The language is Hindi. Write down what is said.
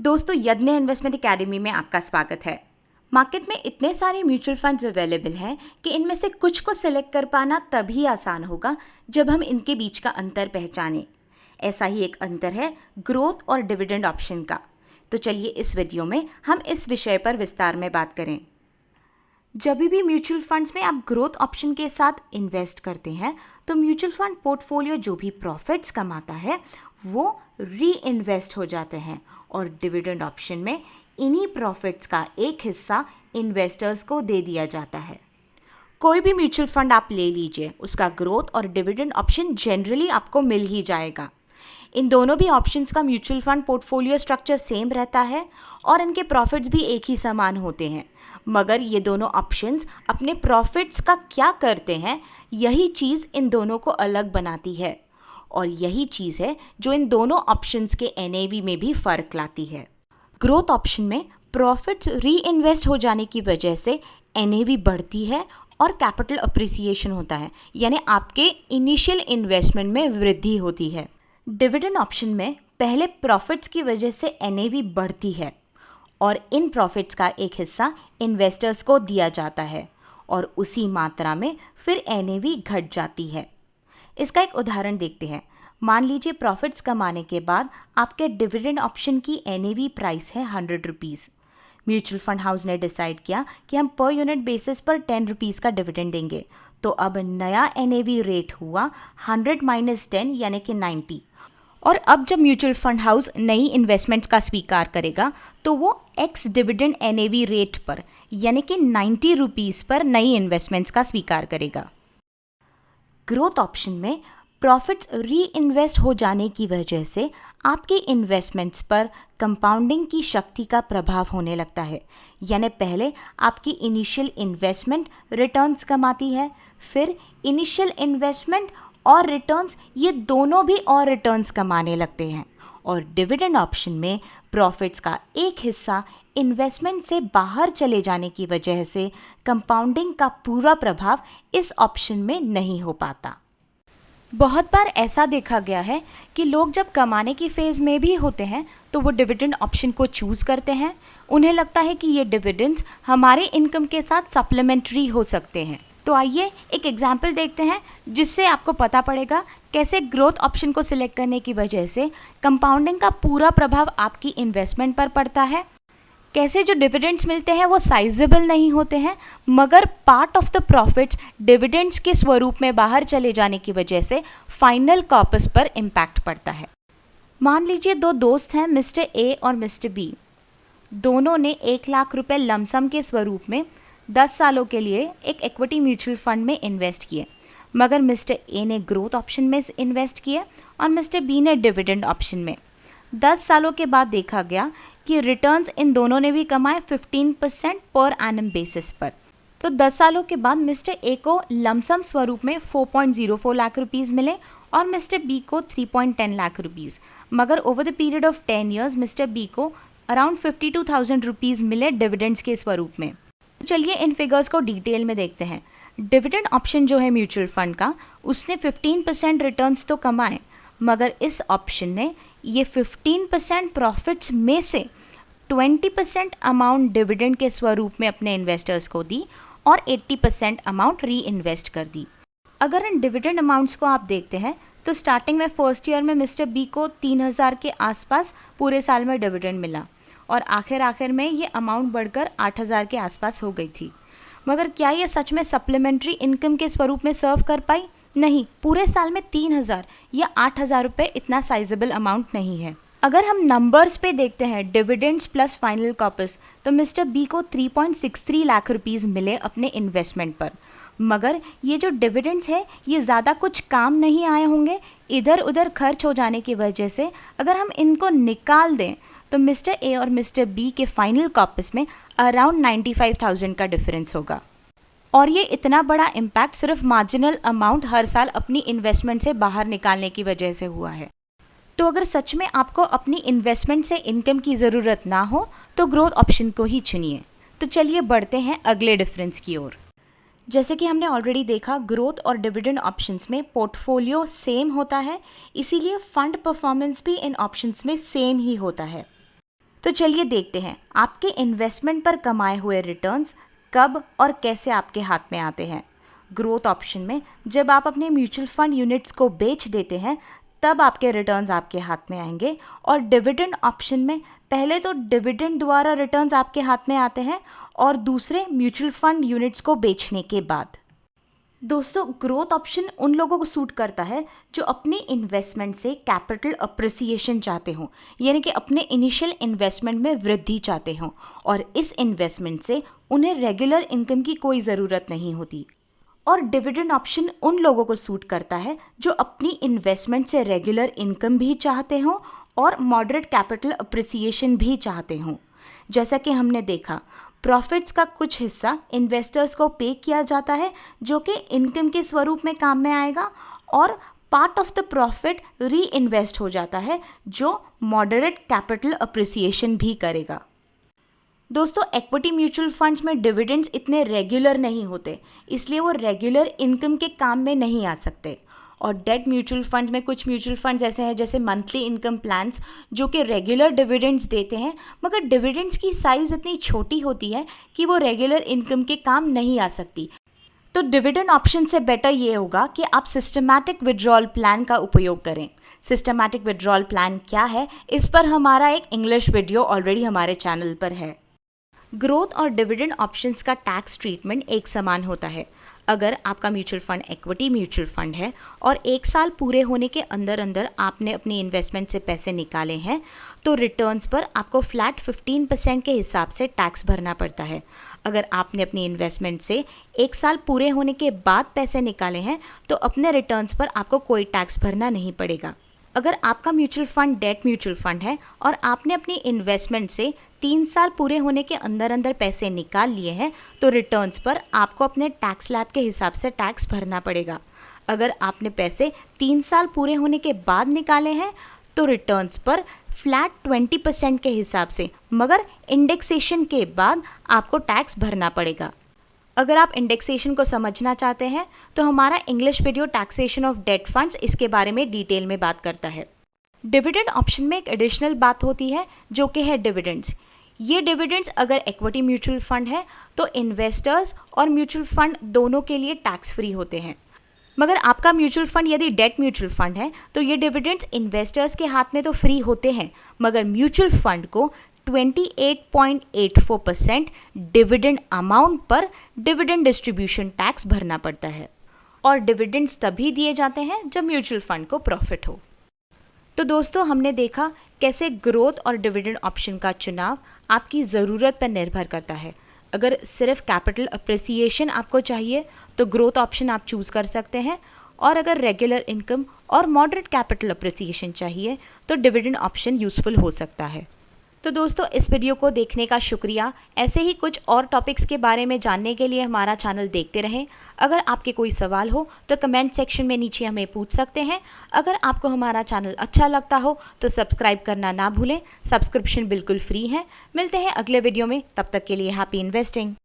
दोस्तों, यज्ञ इन्वेस्टमेंट एकेडमी में आपका स्वागत है। मार्केट में इतने सारे म्यूचुअल फंड्स अवेलेबल हैं कि इनमें से कुछ को सिलेक्ट कर पाना तभी आसान होगा जब हम इनके बीच का अंतर पहचानें। ऐसा ही एक अंतर है ग्रोथ और डिविडेंड ऑप्शन का। तो चलिए इस वीडियो में हम इस विषय पर विस्तार में बात करें। जब भी म्यूचुअल फंड्स में आप ग्रोथ ऑप्शन के साथ इन्वेस्ट करते हैं तो म्यूचुअल फंड पोर्टफोलियो जो भी प्रॉफिट्स कमाता है वो री इन्वेस्ट हो जाते हैं और डिविडेंड ऑप्शन में इन्हीं प्रॉफिट्स का एक हिस्सा इन्वेस्टर्स को दे दिया जाता है। कोई भी म्यूचुअल फंड आप ले लीजिए, उसका ग्रोथ और डिविडेंड ऑप्शन जनरली आपको मिल ही जाएगा। इन दोनों भी ऑप्शंस का mutual fund portfolio structure same रहता है और इनके प्रॉफिट्स भी एक ही समान होते हैं, मगर ये दोनों ऑप्शंस अपने प्रॉफिट्स का क्या करते हैं, यही चीज़ इन दोनों को अलग बनाती है और यही चीज़ है जो इन दोनों ऑप्शंस के एनएवी में भी फ़र्क लाती है। ग्रोथ ऑप्शन में प्रॉफिट्स री इन्वेस्ट हो जाने की वजह से एनएवी बढ़ती है और कैपिटल अप्रिसिएशन होता है, यानी आपके इनिशियल इन्वेस्टमेंट में वृद्धि होती है। डिविडेंड ऑप्शन में पहले प्रॉफिट्स की वजह से एनएवी बढ़ती है और इन प्रॉफिट्स का एक हिस्सा इन्वेस्टर्स को दिया जाता है और उसी मात्रा में फिर एनएवी घट जाती है। इसका एक उदाहरण देखते हैं। मान लीजिए प्रॉफिट्स कमाने के बाद आपके डिविडेंड ऑप्शन की एनएवी प्राइस है 100 रुपीज़। म्यूचुअल फंड हाउस ने डिसाइड किया कि हम पर यूनिट बेसिस पर 10 रुपीज़ का डिविडेंड देंगे, तो अब नया एनएवी रेट हुआ 100 - 10 यानी कि 90। और अब जब म्यूचुअल फंड हाउस नई इन्वेस्टमेंट्स का स्वीकार करेगा तो वो एक्स डिविडेंड एनएवी रेट पर यानी कि 90 रुपीज़ पर नई इन्वेस्टमेंट्स का स्वीकार करेगा। ग्रोथ ऑप्शन में प्रॉफिट्स री इन्वेस्ट हो जाने की वजह से आपकी इन्वेस्टमेंट्स पर कंपाउंडिंग की शक्ति का प्रभाव होने लगता है, यानी पहले आपकी इनिशियल इन्वेस्टमेंट रिटर्न्स कमाती है, फिर इनिशियल इन्वेस्टमेंट और रिटर्न्स ये दोनों भी और रिटर्न्स कमाने लगते हैं और डिविडेंड ऑप्शन में प्रॉफिट्स का एक हिस्सा इन्वेस्टमेंट से बाहर चले जाने की वजह से कंपाउंडिंग का पूरा प्रभाव इस ऑप्शन में नहीं हो पाता। बहुत बार ऐसा देखा गया है कि लोग जब कमाने की फेज़ में भी होते हैं तो वो डिविडेंड ऑप्शन को चूज़ करते हैं। उन्हें लगता है कि ये डिविडेंड्स हमारे इनकम के साथ सप्लीमेंट्री हो सकते हैं। तो आइए एक एग्जाम्पल देखते हैं जिससे आपको पता पड़ेगा कैसे ग्रोथ ऑप्शन को सिलेक्ट करने की वजह से कंपाउंडिंग का पूरा प्रभाव आपकी इन्वेस्टमेंट पर पड़ता है, कैसे जो डिविडेंड्स मिलते हैं वो साइजेबल नहीं होते हैं, मगर part of the profits dividends के स्वरूप में बाहर चले जाने की वजह से फाइनल कॉर्पस पर इम्पैक्ट पड़ता है। मान लीजिए दो दोस्त हैं, मिस्टर ए और मिस्टर बी। दोनों ने 1 लाख रुपए लमसम के स्वरूप में 10 सालों के लिए एक इक्विटी म्यूचुअल फंड में इन्वेस्ट किए, मगर मिस्टर ए ने ग्रोथ ऑप्शन में इन्वेस्ट किए और मिस्टर बी ने डिविडेंड ऑप्शन में। 10 सालों के बाद देखा गया कि रिटर्न्स इन दोनों ने भी कमाए 15% पर एनम बेसिस पर। तो 10 सालों के बाद मिस्टर ए को लमसम स्वरूप में 4.04 लाख रुपीज़ मिले और मिस्टर बी को 3.10 लाख रुपीज़, मगर over the period of 10 years mister B को अराउंड 52,000 रुपीज़ मिले डिविडेंड्स के स्वरूप में। चलिए इन फिगर्स को डिटेल में देखते हैं। डिविडेंड ऑप्शन जो है म्यूचुअल फंड का, उसने 15% रिटर्न्स तो कमाए, मगर इस ऑप्शन ने ये 15% प्रॉफिट्स में से 20% अमाउंट डिविडेंड के स्वरूप में अपने इन्वेस्टर्स को दी और 80% अमाउंट री इन्वेस्ट कर दी। अगर इन डिविडेंड अमाउंट्स को आप देखते हैं तो स्टार्टिंग में फर्स्ट ईयर में मिस्टर बी को 3,000 के आसपास पूरे साल में डिविडेंड मिला और आखिर में ये अमाउंट बढ़कर 8,000 के आसपास हो गई थी। मगर क्या ये सच में सप्लीमेंट्री इनकम के स्वरूप में सर्व कर पाई? नहीं, पूरे साल में 3,000 या 8,000 रुपये इतना साइजेबल अमाउंट नहीं है। अगर हम नंबर्स पे देखते हैं डिविडेंड्स प्लस फाइनल कॉर्पस, तो मिस्टर बी को 3.63 लाख रुपीज़ मिले अपने इन्वेस्टमेंट पर, मगर ये जो डिविडेंड्स है ये ज़्यादा कुछ काम नहीं आए होंगे। इधर उधर खर्च हो जाने की वजह से अगर हम इनको निकाल दें तो मिस्टर ए और मिस्टर बी के फाइनल कॉर्पस में अराउंड 95,000 का डिफरेंस होगा। और ये इतना बड़ा इम्पैक्ट सिर्फ मार्जिनल अमाउंट हर साल अपनी इन्वेस्टमेंट से बाहर निकालने की वजह से हुआ है। तो अगर सच में आपको अपनी इन्वेस्टमेंट से इनकम की ज़रूरत ना हो तो ग्रोथ ऑप्शन को ही चुनिए। तो चलिए बढ़ते हैं अगले डिफरेंस की ओर। जैसे कि हमने ऑलरेडी देखा, ग्रोथ और डिविडेंड ऑप्शंस में पोर्टफोलियो सेम होता है, इसीलिए फंड परफॉर्मेंस भी इन ऑप्शंस में सेम ही होता है। तो चलिए देखते हैं आपके इन्वेस्टमेंट पर कमाए हुए रिटर्न्स कब और कैसे आपके हाथ में आते हैं। ग्रोथ ऑप्शन में जब आप अपने म्यूचुअल फंड यूनिट्स को बेच देते हैं तब आपके रिटर्न्स आपके हाथ में आएंगे, और डिविडेंड ऑप्शन में पहले तो डिविडेंड द्वारा रिटर्न्स आपके हाथ में आते हैं और दूसरे म्यूचुअल फंड यूनिट्स को बेचने के बाद। दोस्तों, ग्रोथ ऑप्शन उन लोगों को सूट करता है जो अपनी इन्वेस्टमेंट से कैपिटल अप्रिसिएशन चाहते हों, यानी कि अपने इनिशियल इन्वेस्टमेंट में वृद्धि चाहते हों और इस इन्वेस्टमेंट से उन्हें रेगुलर इनकम की कोई ज़रूरत नहीं होती। और डिविडेंड ऑप्शन उन लोगों को सूट करता है जो अपनी इन्वेस्टमेंट से रेगुलर इनकम भी चाहते हों और मॉडरेट कैपिटल अप्रिसिएशन भी चाहते हों। जैसा कि हमने देखा, प्रॉफिट्स का कुछ हिस्सा इन्वेस्टर्स को पे किया जाता है जो कि इनकम के स्वरूप में काम में आएगा, और पार्ट ऑफ द प्रॉफिट री इन्वेस्ट हो जाता है जो मॉडरेट कैपिटल अप्रिसिएशन भी करेगा। दोस्तों, इक्विटी म्यूचुअल फंड्स में डिविडेंड्स इतने रेगुलर नहीं होते, इसलिए वो रेगुलर इनकम के काम में नहीं आ सकते। और डेट म्यूचुअल फंड में कुछ म्यूचुअल फंड्स ऐसे हैं जैसे मंथली इनकम प्लान्स जो कि रेगुलर डिविडेंड्स देते हैं, मगर डिविडेंड्स की साइज़ इतनी छोटी होती है कि वो रेगुलर इनकम के काम नहीं आ सकती। तो डिविडेंड ऑप्शन से बेटर ये होगा कि आप सिस्टमैटिक विड्रॉल प्लान का उपयोग करें। सिस्टमैटिक विड्रॉल प्लान क्या है, इस पर हमारा एक इंग्लिश वीडियो ऑलरेडी हमारे चैनल पर है। ग्रोथ और डिविडेंड ऑप्शंस का टैक्स ट्रीटमेंट एक समान होता है। अगर आपका mutual fund equity mutual fund है और 1 साल पूरे होने के अंदर अंदर आपने अपनी इन्वेस्टमेंट से पैसे निकाले हैं तो रिटर्न्स पर आपको फ्लैट 15% के हिसाब से टैक्स भरना पड़ता है। अगर आपने अपनी इन्वेस्टमेंट से 1 साल पूरे होने के बाद पैसे निकाले हैं तो अपने रिटर्न्स पर आपको कोई टैक्स भरना नहीं पड़ेगा। अगर आपका mutual fund debt mutual fund है और आपने अपनी इन्वेस्टमेंट से 3 साल पूरे होने के अंदर अंदर पैसे निकाल लिए हैं तो रिटर्न्स पर आपको अपने टैक्स स्लैब के हिसाब से टैक्स भरना पड़ेगा। अगर आपने पैसे 3 साल पूरे होने के बाद निकाले हैं तो रिटर्न्स पर फ्लैट 20% के हिसाब से, मगर इंडेक्सेशन के बाद आपको टैक्स भरना पड़ेगा। अगर आप इंडेक्सेशन को समझना चाहते हैं तो हमारा English video taxation of date funds इसके बारे में डिटेल में बात करता है। डिविडेंड ऑप्शन में एक एडिशनल बात होती है जो कि है डिविडेंड्स। ये डिविडेंड्स अगर इक्विटी म्यूचुअल फंड है तो इन्वेस्टर्स और म्यूचुअल फंड दोनों के लिए टैक्स फ्री होते हैं, मगर आपका म्यूचुअल फंड यदि डेट म्यूचुअल फंड है तो ये डिविडेंड्स इन्वेस्टर्स के हाथ में तो फ्री होते हैं, मगर म्यूचुअल फंड को 28.84% डिविडेंड अमाउंट पर डिविडेंड डिस्ट्रीब्यूशन टैक्स भरना पड़ता है। और डिविडेंड्स तभी दिए जाते हैं जब म्यूचुअल फंड को प्रॉफिट हो। तो दोस्तों, हमने देखा कैसे ग्रोथ और डिविडेंड ऑप्शन का चुनाव आपकी ज़रूरत पर निर्भर करता है। अगर सिर्फ कैपिटल अप्रिसिएशन आपको चाहिए तो ग्रोथ ऑप्शन आप चूज़ कर सकते हैं, और अगर रेगुलर इनकम और मॉडरेट कैपिटल अप्रिसिएशन चाहिए तो डिविडेंड ऑप्शन यूज़फुल हो सकता है। तो दोस्तों, इस वीडियो को देखने का शुक्रिया। ऐसे ही कुछ और टॉपिक्स के बारे में जानने के लिए हमारा चैनल देखते रहें। अगर आपके कोई सवाल हो तो कमेंट सेक्शन में नीचे हमें पूछ सकते हैं। अगर आपको हमारा चैनल अच्छा लगता हो तो सब्सक्राइब करना ना भूलें। सब्सक्रिप्शन बिल्कुल फ्री है। मिलते हैं अगले वीडियो में, तब तक के लिए हैप्पी इन्वेस्टिंग।